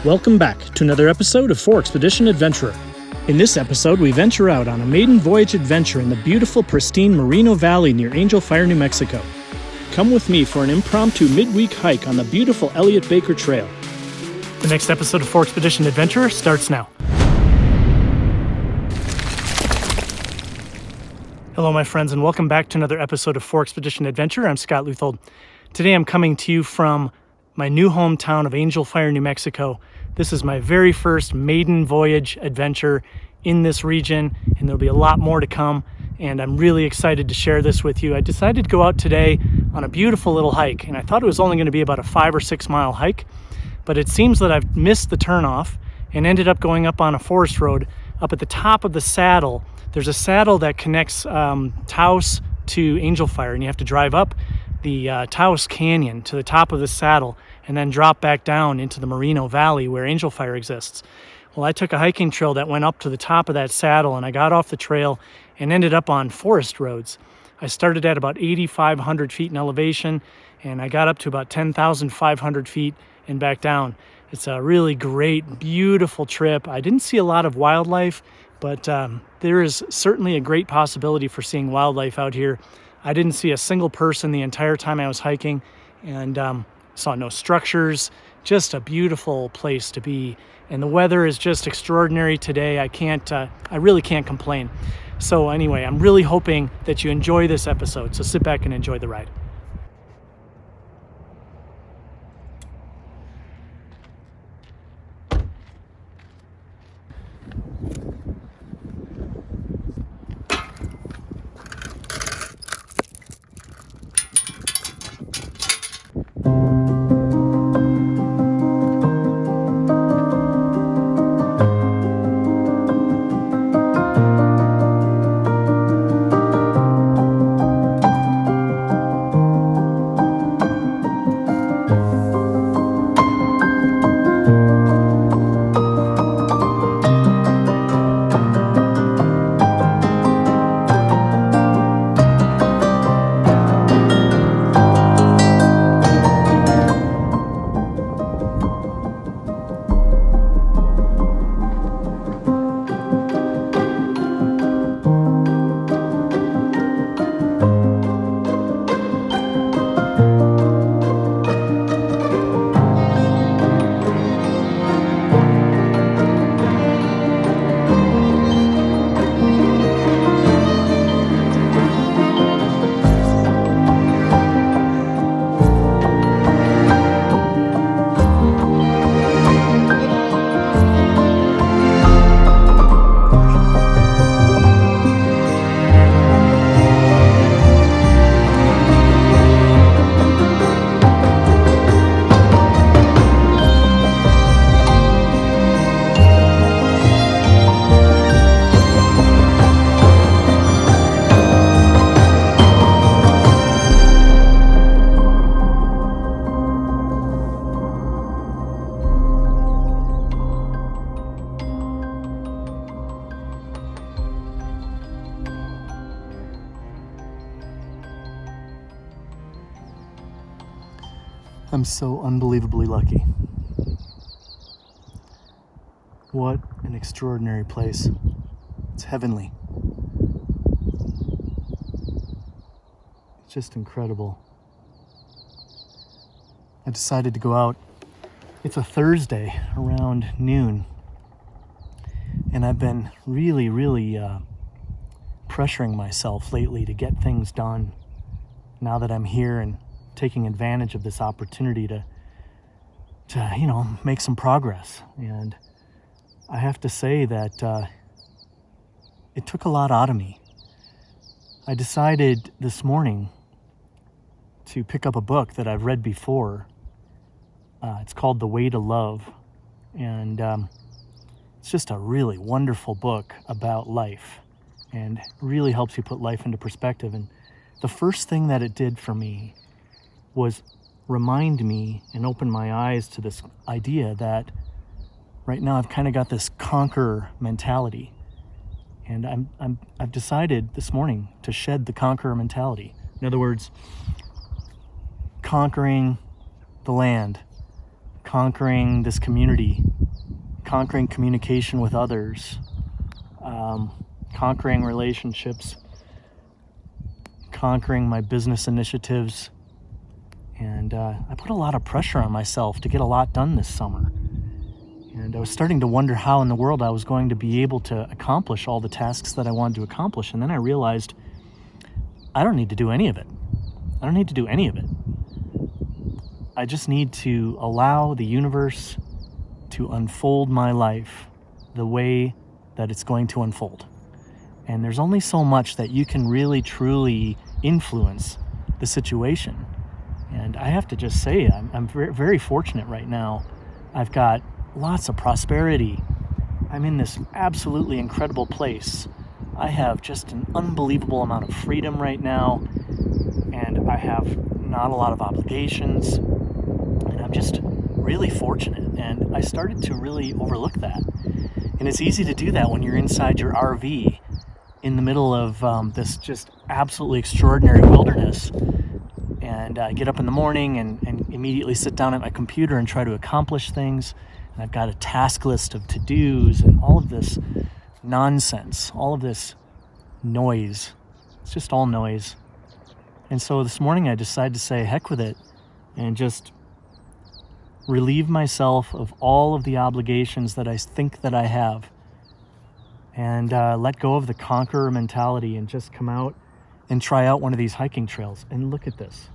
Welcome back to another episode of For Expedition Adventurer. In this episode, we venture out on a maiden voyage adventure in the beautiful, pristine Moreno Valley near Angel Fire, New Mexico. Come with me for an impromptu midweek hike on the beautiful Elliot Barker Trail. The next episode of For Expedition Adventurer starts now. Hello, my friends, and welcome back to another episode of For Expedition Adventure. I'm Scott Luthold. Today I'm coming to you from my new hometown of Angel Fire, New Mexico. This is my very first maiden voyage adventure in this region, and there'll be a lot more to come, and I'm really excited to share this with you. I decided to go out today on a beautiful little hike, and I thought it was only going to be about a 5 or 6 mile hike, but it seems that I've missed the turnoff and ended up going up on a forest road up at the top of the saddle. There's a saddle that connects Taos to Angel Fire, and you have to drive up the Taos Canyon to the top of the saddle and then drop back down into the Moreno Valley where Angel Fire exists. Well, I took a hiking trail that went up to the top of that saddle, and I got off the trail and ended up on forest roads. I started at about 8,500 feet in elevation, and I got up to about 10,500 feet and back down. It's a really great, beautiful trip. I didn't see a lot of wildlife, but there is certainly a great possibility for seeing wildlife out here. I didn't see a single person the entire time I was hiking, and saw no structures. Just a beautiful place to be, and the weather is just extraordinary today. I really can't complain. So anyway, I'm really hoping that you enjoy this episode, so sit back and enjoy the ride. I'm so unbelievably lucky. What an extraordinary place. It's heavenly. It's just incredible. I decided to go out. It's a Thursday around noon, and I've been really pressuring myself lately to get things done now that I'm here and taking advantage of this opportunity to make some progress. And I have to say that it took a lot out of me. I decided this morning to pick up a book that I've read before. It's called The Way to Love, and it's just a really wonderful book about life, and really helps you put life into perspective. And the first thing that it did for me was remind me and open my eyes to this idea that right now I've kind of got this conqueror mentality, and I've decided this morning to shed the conqueror mentality. In other words, conquering the land, conquering this community, conquering communication with others, conquering relationships, conquering my business initiatives. And I put a lot of pressure on myself to get a lot done this summer. And I was starting to wonder how in the world I was going to be able to accomplish all the tasks that I wanted to accomplish. And then I realized I don't need to do any of it. I don't need to do any of it. I just need to allow the universe to unfold my life the way that it's going to unfold. And there's only so much that you can really, truly influence the situation. And I have to just say, I'm very, very fortunate right now. I've got lots of prosperity. I'm in this absolutely incredible place. I have just an unbelievable amount of freedom right now, and I have not a lot of obligations, and I'm just really fortunate. And I started to really overlook that. And it's easy to do that when you're inside your RV in the middle of this just absolutely extraordinary wilderness. And I get up in the morning and immediately sit down at my computer and try to accomplish things. And I've got a task list of to-dos and all of this nonsense, all of this noise. It's just all noise. And so this morning I decided to say heck with it and just relieve myself of all of the obligations that I think that I have, and let go of the conqueror mentality and just come out and try out one of these hiking trails. And look at this.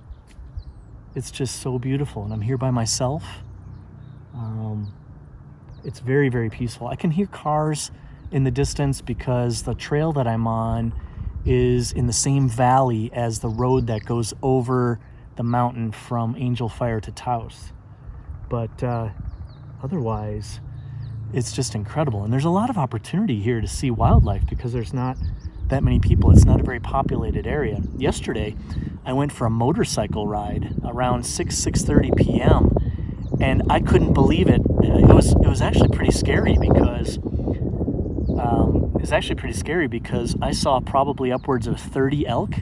It's just so beautiful. And I'm here by myself. It's very, very peaceful. I can hear cars in the distance because the trail that I'm on is in the same valley as the road that goes over the mountain from Angel Fire to Taos. But otherwise, it's just incredible. And there's a lot of opportunity here to see wildlife because there's not that many people. It's not a very populated area. Yesterday, I went for a motorcycle ride around 6:30 p.m. and I couldn't believe it. It was actually pretty scary because I saw probably upwards of 30 elk,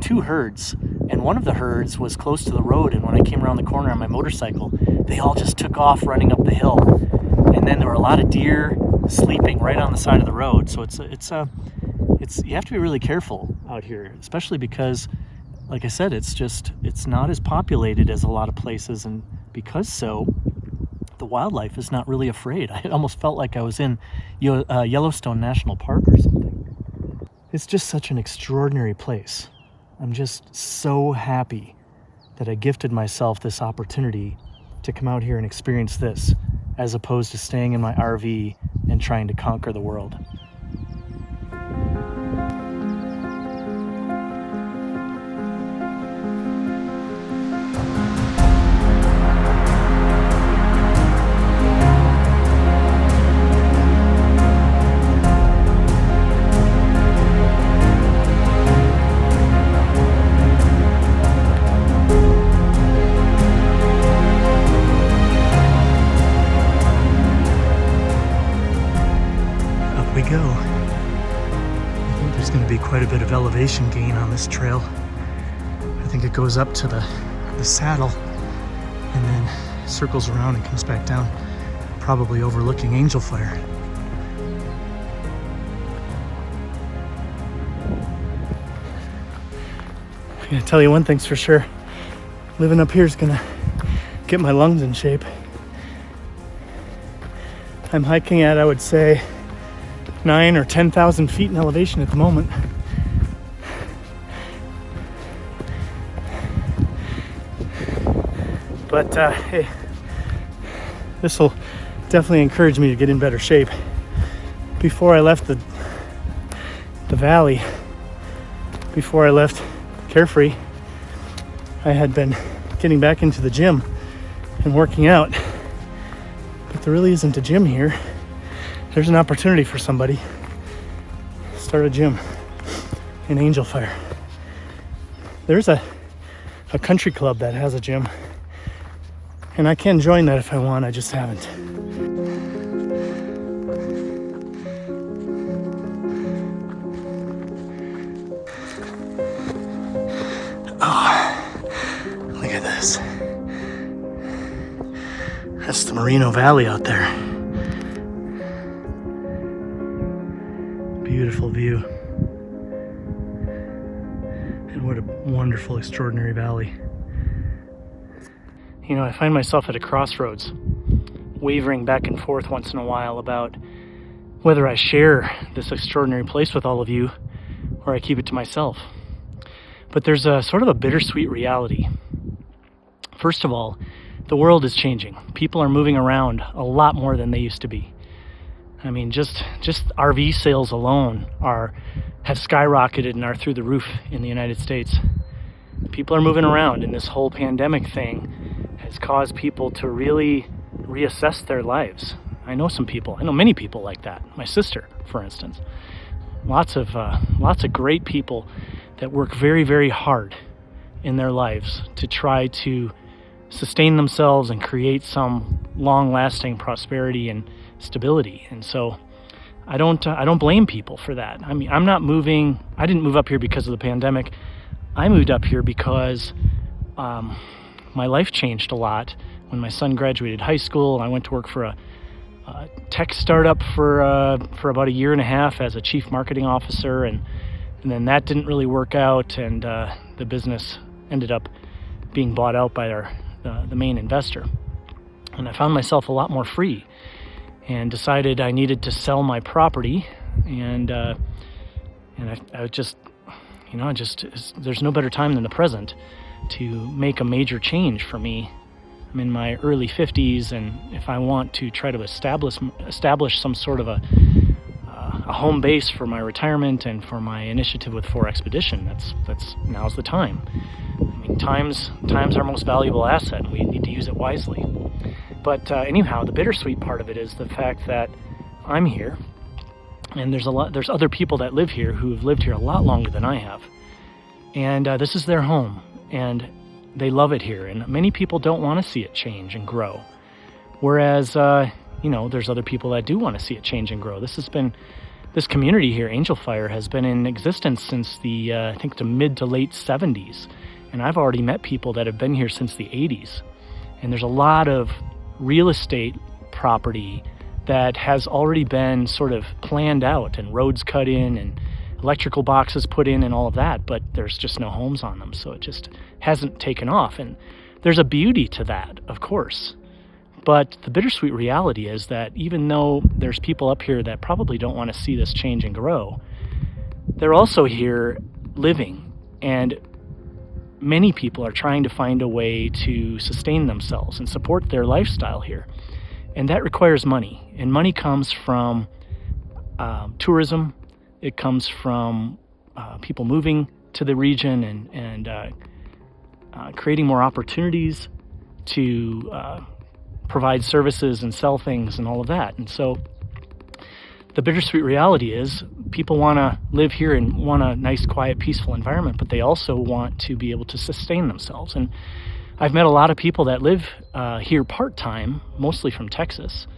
2 herds, and one of the herds was close to the road. And when I came around the corner on my motorcycle, they all just took off running up the hill. And then there were a lot of deer sleeping right on the side of the road. So it's you have to be really careful out here, especially because, like I said, it's not as populated as a lot of places, and because so, the wildlife is not really afraid. I almost felt like I was in Yellowstone National Park or something. It's just such an extraordinary place. I'm just so happy that I gifted myself this opportunity to come out here and experience this, as opposed to staying in my RV and trying to conquer the world. We go. I think there's going to be quite a bit of elevation gain on this trail. I think it goes up to the saddle and then circles around and comes back down, probably overlooking Angel Fire. I'm going to tell you one thing's for sure. Living up here is going to get my lungs in shape. I'm hiking at, I would say, 9,000 or 10,000 feet in elevation at the moment. But hey, this will definitely encourage me to get in better shape. Before I left the valley, before I left Carefree, I had been getting back into the gym and working out. But there really isn't a gym here. There's an opportunity for somebody. Start a gym in Angel Fire. There's a country club that has a gym, and I can join that if I want. I just haven't. Oh, look at this. That's the Moreno Valley out there. Beautiful view. And what a wonderful, extraordinary valley. You know, I find myself at a crossroads, wavering back and forth once in a while about whether I share this extraordinary place with all of you or I keep it to myself. But there's a sort of a bittersweet reality. First of all, the world is changing. People are moving around a lot more than they used to be. I mean, just RV sales alone have skyrocketed and are through the roof in the United States. People are moving around, and this whole pandemic thing has caused people to really reassess their lives. I know many people like that. My sister, for instance. Lots of great people that work very, very hard in their lives to try to sustain themselves and create some long-lasting prosperity and stability. And so I don't blame people for that. I mean, I didn't move up here because of the pandemic. I moved up here because my life changed a lot when my son graduated high school, and I went to work for a tech startup for about a year and a half as a chief marketing officer, and then that didn't really work out, and the business ended up being bought out by the main investor. And I found myself a lot more free and decided I needed to sell my property, and I just there's no better time than the present to make a major change for me. I'm in my early 50s, and if I want to try to establish some sort of a home base for my retirement and for my initiative with 4 Expedition, that's now's the time. I mean, time's our most valuable asset, and we need to use it wisely. But anyhow, the bittersweet part of it is the fact that I'm here, and there's other people that live here who have lived here a lot longer than I have, and this is their home, and they love it here, and many people don't want to see it change and grow. Whereas, there's other people that do want to see it change and grow. This community here, Angel Fire, has been in existence since I think the mid to late 70s. And I've already met people that have been here since the 80s. And there's a lot of real estate property that has already been sort of planned out, and roads cut in and electrical boxes put in and all of that, but there's just no homes on them, so it just hasn't taken off. And there's a beauty to that, of course. But the bittersweet reality is that even though there's people up here that probably don't want to see this change and grow, they're also here living, and many people are trying to find a way to sustain themselves and support their lifestyle here. And that requires money, and money comes from tourism. It comes from people moving to the region and creating more opportunities to provide services and sell things and all of that. And so the bittersweet reality is people want to live here and want a nice, quiet, peaceful environment, but they also want to be able to sustain themselves. And I've met a lot of people that live here part-time, mostly from Texas.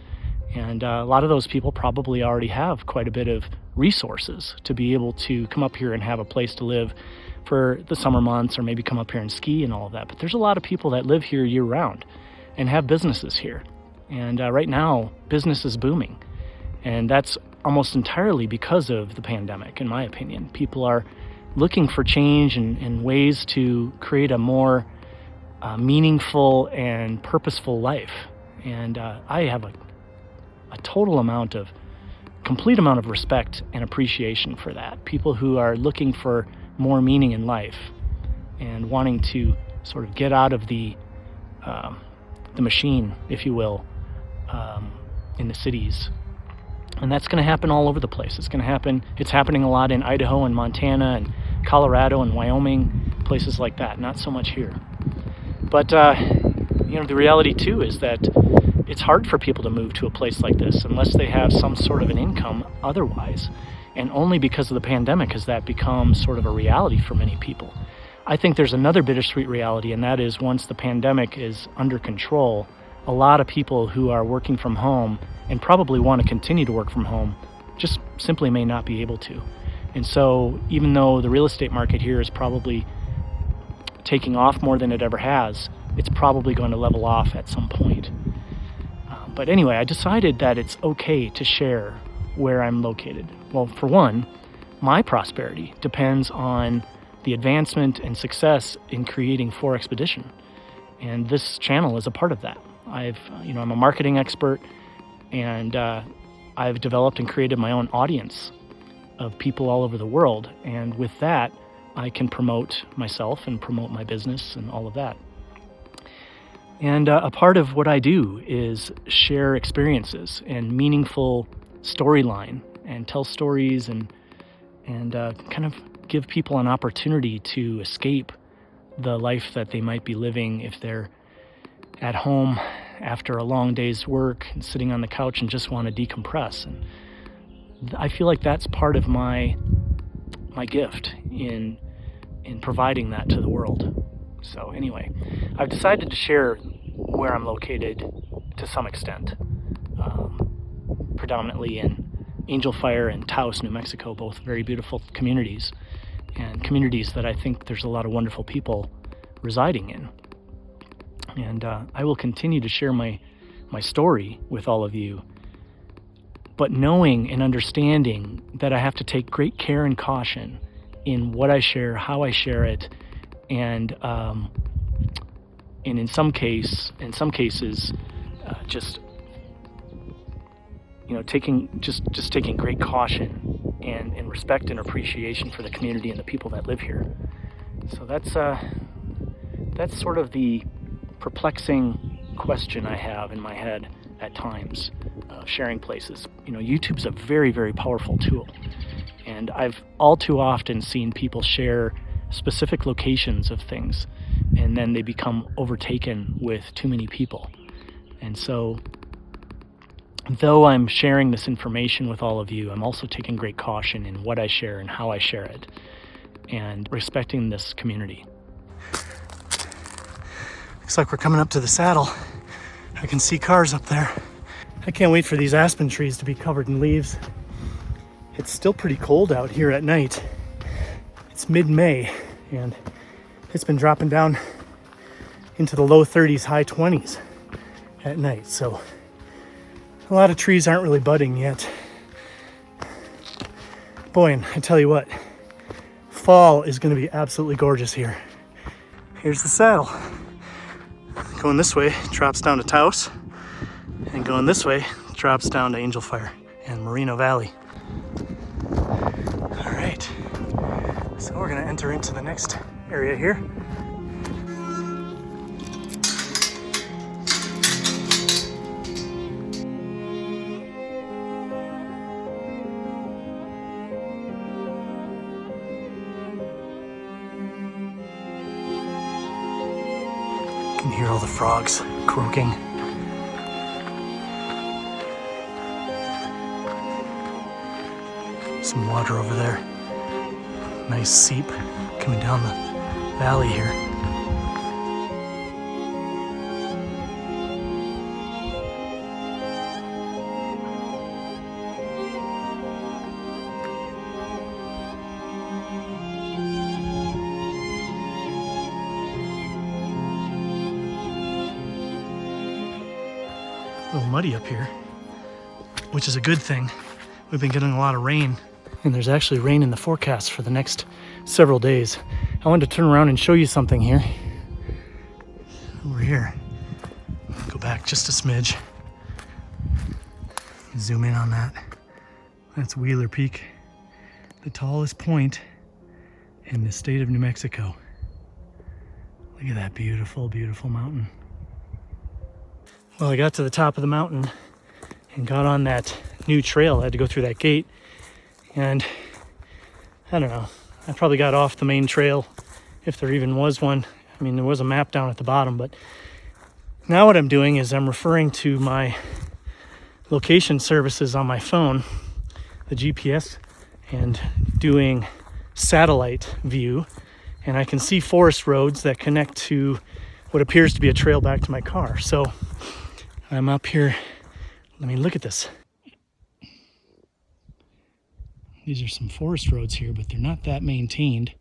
And a lot of those people probably already have quite a bit of resources to be able to come up here and have a place to live for the summer months, or maybe come up here and ski and all of that. But there's a lot of people that live here year-round and have businesses here. And right now, business is booming. And that's almost entirely because of the pandemic, in my opinion. People are looking for change and ways to create a more meaningful and purposeful life. And I have a complete amount of respect and appreciation for that. People who are looking for more meaning in life and wanting to sort of get out of the machine, if you will, in the cities. And that's going to happen all over the place. It's happening a lot in Idaho and Montana and Colorado and Wyoming, places like that. Not so much here. But, the reality too is that it's hard for people to move to a place like this unless they have some sort of an income otherwise. And only because of the pandemic has that become sort of a reality for many people. I think there's another bittersweet reality, and that is once the pandemic is under control, a lot of people who are working from home and probably want to continue to work from home just simply may not be able to. And so even though the real estate market here is probably taking off more than it ever has, it's probably going to level off at some point. But anyway, I decided that it's okay to share where I'm located. Well, for one, my prosperity depends on the advancement and success in creating 4Expedition. And this channel is a part of that. I'm a marketing expert, and I've developed and created my own audience of people all over the world. And with that, I can promote myself and promote my business and all of that. And a part of what I do is share experiences and meaningful storyline and tell stories and kind of give people an opportunity to escape the life that they might be living if they're at home after a long day's work and sitting on the couch and just want to decompress. And I feel like that's part of my gift in providing that to the world. So anyway, I've decided to share where I'm located to some extent, predominantly in Angel Fire and Taos, New Mexico, both very beautiful communities, and communities that I think there's a lot of wonderful people residing in. And I will continue to share my story with all of you, but knowing and understanding that I have to take great care and caution in what I share, how I share it, and in some cases, taking great caution and respect and appreciation for the community and the people that live here. So that's sort of the perplexing question I have in my head at times, sharing places. YouTube's a very, very powerful tool, and I've all too often seen people share specific locations of things, and then they become overtaken with too many people. And so, though I'm sharing this information with all of you, I'm also taking great caution in what I share and how I share it, and respecting this community. Looks like we're coming up to the saddle. I can see cars up there. I can't wait for these aspen trees to be covered in leaves. It's still pretty cold out here at night. It's mid-May, and it's been dropping down into the low 30s, high 20s at night. So a lot of trees aren't really budding yet. Boy, and I tell you what, fall is going to be absolutely gorgeous here. Here's the saddle. Going this way drops down to Taos, and going this way drops down to Angel Fire and Moreno Valley. All right, so we're going to enter into the next area here. You can hear all the frogs croaking. Some water over there. Nice seep coming down the valley here. A little muddy up here, which is a good thing. We've been getting a lot of rain, and there's actually rain in the forecast for the next several days. I wanted to turn around and show you something here. Over here. Go back just a smidge. Zoom in on that. That's Wheeler Peak, the tallest point in the state of New Mexico. Look at that beautiful, beautiful mountain. Well, I got to the top of the mountain and got on that new trail. I had to go through that gate, and I don't know, I probably got off the main trail, if there even was one. I mean, there was a map down at the bottom, but now what I'm doing is I'm referring to my location services on my phone, the GPS, and doing satellite view, and I can see forest roads that connect to what appears to be a trail back to my car. So I'm up here. I mean, look at this. These are some forest roads here, but they're not that maintained.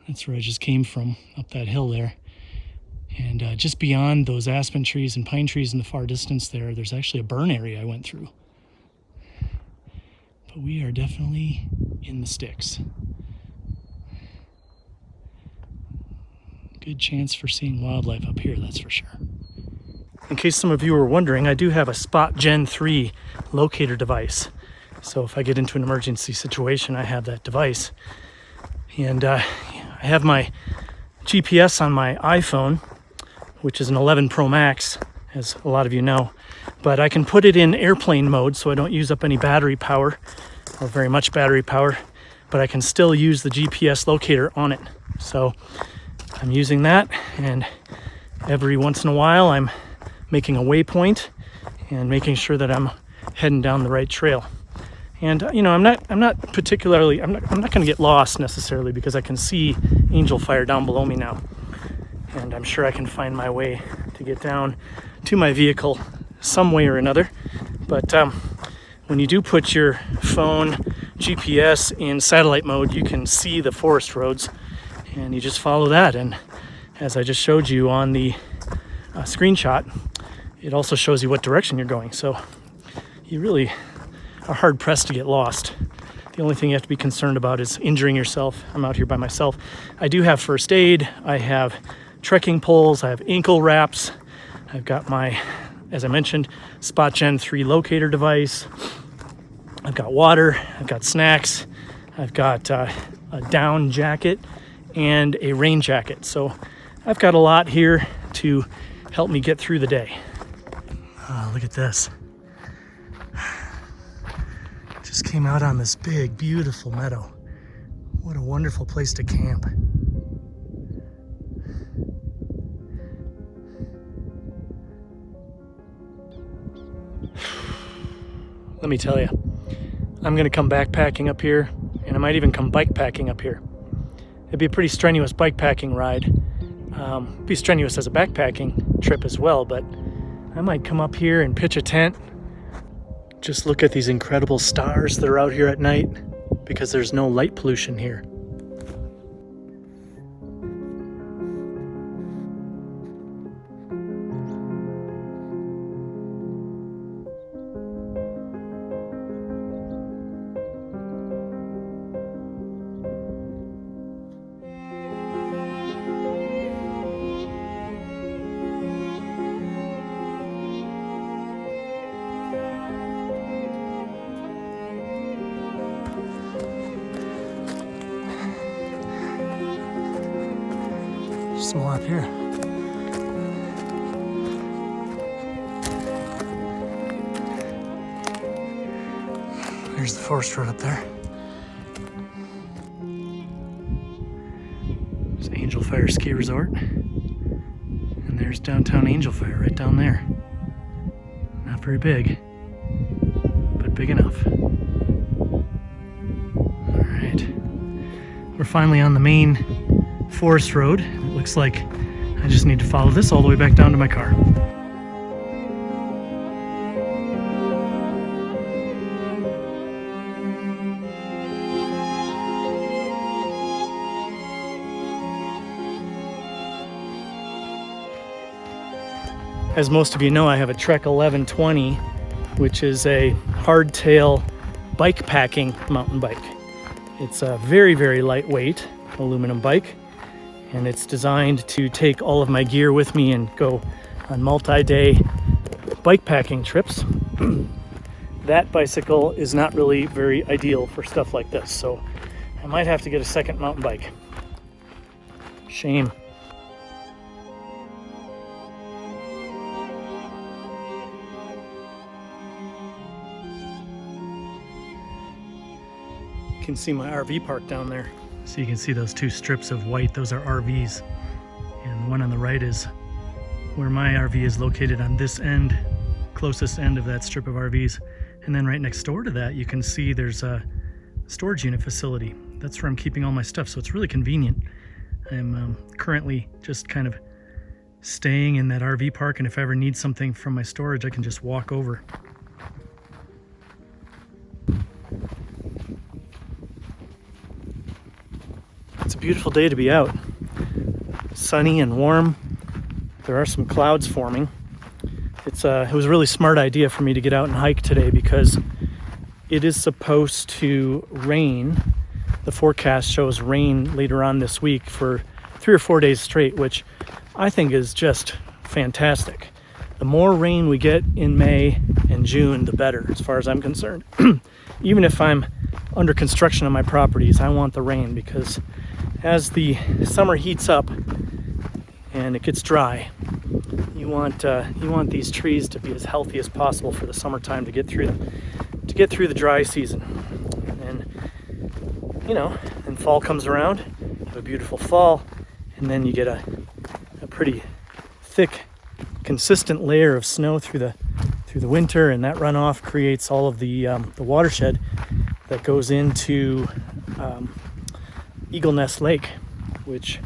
That's where I just came from, up that hill there. And just beyond those aspen trees and pine trees in the far distance there's actually a burn area I went through. But we are definitely in the sticks. Good chance for seeing wildlife up here, that's for sure. In case some of you were wondering, I do have a Spot Gen 3 locator device. So if I get into an emergency situation, I have that device. And I have my GPS on my iPhone, which is an 11 Pro Max, as a lot of you know. But I can put it in airplane mode so I don't use up any battery power, or very much battery power, but I can still use the GPS locator on it. So I'm using that, and every once in a while I'm making a waypoint and making sure that I'm heading down the right trail. And you know, I'm not going to get lost necessarily, because I can see angel fire down below me now, and I'm sure I can find my way to get down to my vehicle some way or another. But when you do put your phone GPS in satellite mode, you can see the forest roads, and you just follow that. And as I just showed you on the screenshot, it also shows you what direction you're going. So you really are hard pressed to get lost. The only thing you have to be concerned about is injuring yourself. I'm out here by myself. I do have first aid. I have trekking poles. I have ankle wraps. I've got my, as I mentioned, Spot Gen 3 locator device. I've got water. I've got snacks. I've got a down jacket and a rain jacket. So I've got a lot here to help me get through the day. Look at this. Just came out on this big, beautiful meadow. What a wonderful place to camp. Let me tell you, I'm gonna come backpacking up here, and I might even come bike packing up here. It'd be a pretty strenuous bike packing ride. Be strenuous as a backpacking trip as well, but I might come up here and pitch a tent. Just look at these incredible stars that are out here at night, because there's no light pollution here. Some more up here. There's the forest road up there. There's Angel Fire Ski Resort. And there's downtown Angel Fire right down there. Not very big, but big enough. All right. We're finally on the main forest road. It looks like I just need to follow this all the way back down to my car. As most of you know, I have a Trek 1120, which is a hardtail bike packing mountain bike. It's a very, very lightweight aluminum bike, and it's designed to take all of my gear with me and go on multi-day bike packing trips. That bicycle is not really very ideal for stuff like this, so I might have to get a second mountain bike. Shame. You can see my RV park down there. So you can see those two strips of white, those are RVs. And the one on the right is where my RV is located, on this end, closest end of that strip of RVs. And then right next door to that, you can see there's a storage unit facility. That's where I'm keeping all my stuff, so it's really convenient. I'm currently just kind of staying in that RV park, and if I ever need something from my storage, I can just walk over. It's a beautiful day to be out. Sunny and warm. there are some clouds forming. It was a really smart idea for me to get out and hike today because it is supposed to rain. The forecast shows rain later on this week for 3 or 4 days straight, which I think is just fantastic. The more rain we get in May and June, the better, as far as I'm concerned. Even if I'm under construction on my properties, I want the rain because as the summer heats up and it gets dry, you want these trees to be as healthy as possible for the summertime to get through the dry season. And then fall comes around, you have a beautiful fall, and then you get a pretty thick, consistent layer of snow through the winter, and that runoff creates all of the watershed that goes into Eagle Nest Lake, which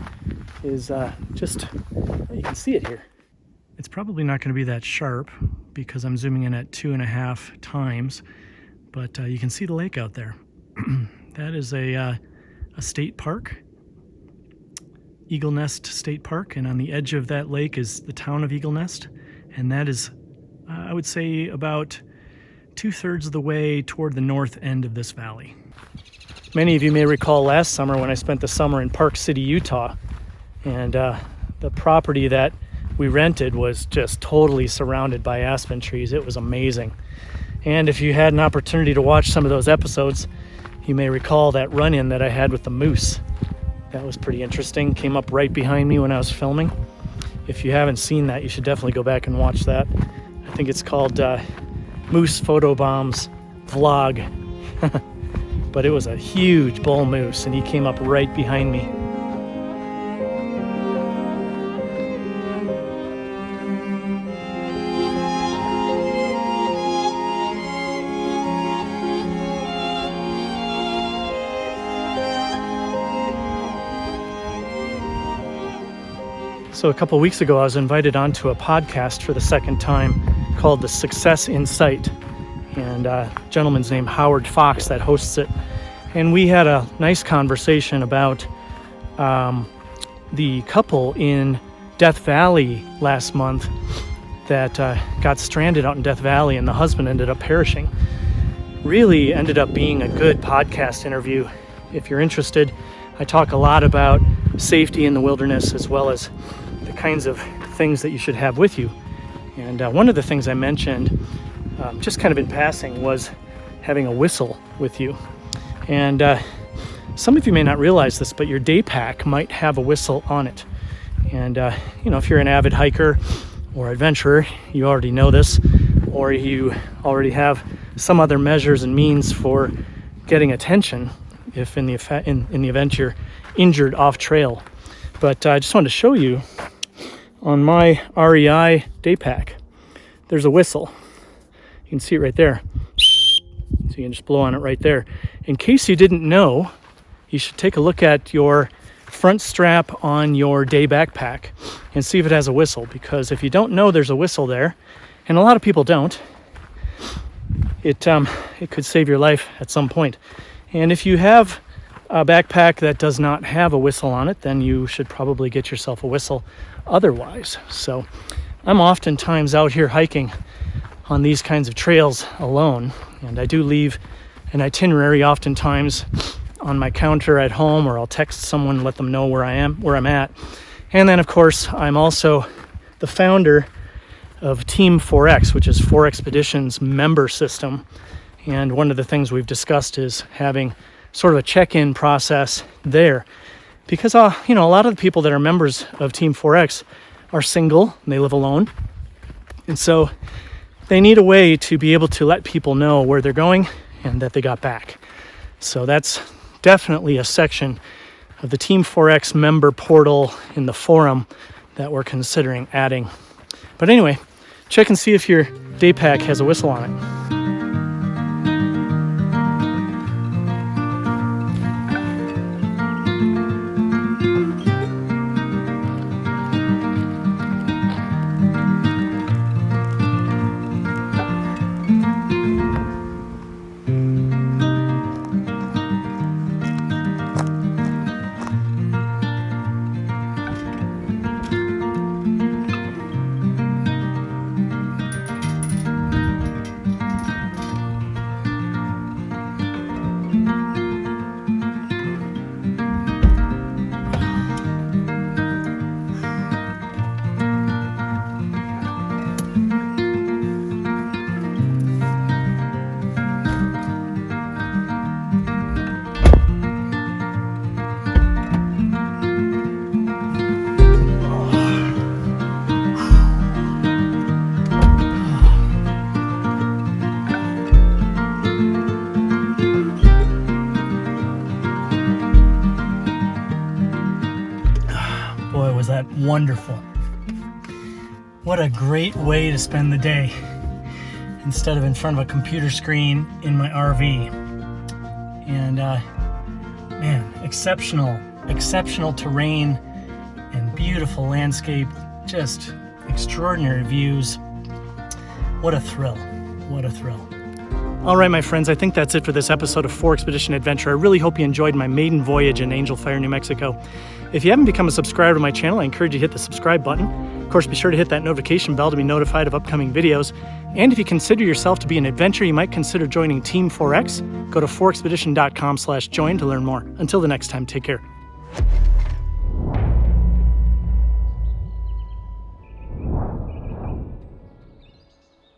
is you can see it here. It's probably not going to be that sharp because I'm zooming in at 2.5 times, but you can see the lake out there. That is a state park, Eagle Nest State Park, and on the edge of that lake is the town of Eagle Nest, and that is, I would say, about 2/3 of the way toward the north end of this valley. Many of you may recall last summer when I spent the summer in Park City, Utah, and the property that we rented was just totally surrounded by aspen trees. It was amazing. And if you had an opportunity to watch some of those episodes, you may recall that run-in that I had with the moose. That was pretty interesting. Came up right behind me when I was filming. If you haven't seen that, you should definitely go back and watch that. I think it's called Moose Photobomb's Vlog. But it was a huge bull moose, and he came up right behind me. So a couple weeks ago, I was invited onto a podcast for the second time called The Success in Sight. And a gentleman's named Howard Fox that hosts it. And we had a nice conversation about the couple in Death Valley last month that got stranded out in Death Valley, and the husband ended up perishing. Really ended up being a good podcast interview. If you're interested, I talk a lot about safety in the wilderness as well as the kinds of things that you should have with you. And one of the things I mentioned, just kind of in passing, was having a whistle with you. And some of you may not realize this, but your day pack might have a whistle on it. And if you're an avid hiker or adventurer, you already know this, or you already have some other measures and means for getting attention if in the event you're injured off trail. But I just wanted to show you on my REI day pack, there's a whistle. You can see it right there. So you can just blow on it right there. In case you didn't know, you should take a look at your front strap on your day backpack and see if it has a whistle, because if you don't know there's a whistle there, and a lot of people don't, it could save your life at some point. And if you have a backpack that does not have a whistle on it, then you should probably get yourself a whistle otherwise. So I'm oftentimes out here hiking on these kinds of trails alone, and I do leave an itinerary oftentimes on my counter at home, or I'll text someone and let them know where I'm at. And then of course I'm also the founder of Team 4X, which is 4Expeditions member system. And one of the things we've discussed is having sort of a check-in process there, because a lot of the people that are members of Team 4X are single and they live alone, and so they need a way to be able to let people know where they're going and that they got back. So that's definitely a section of the Team 4X member portal in the forum that we're considering adding. But anyway, check and see if your day pack has a whistle on it. wonderful. What a great way to spend the day instead of in front of a computer screen in my RV. And man, exceptional terrain and beautiful landscape, just extraordinary views. What a thrill, what a thrill. All right, my friends, I think that's it for this episode of 4Expedition Adventure. I really hope you enjoyed my maiden voyage in Angel Fire, New Mexico. If you haven't become a subscriber to my channel, I encourage you to hit the subscribe button. Of course, be sure to hit that notification bell to be notified of upcoming videos. And if you consider yourself to be an adventurer, you might consider joining Team 4X. Go to 4expedition.com/join to learn more. Until the next time, take care.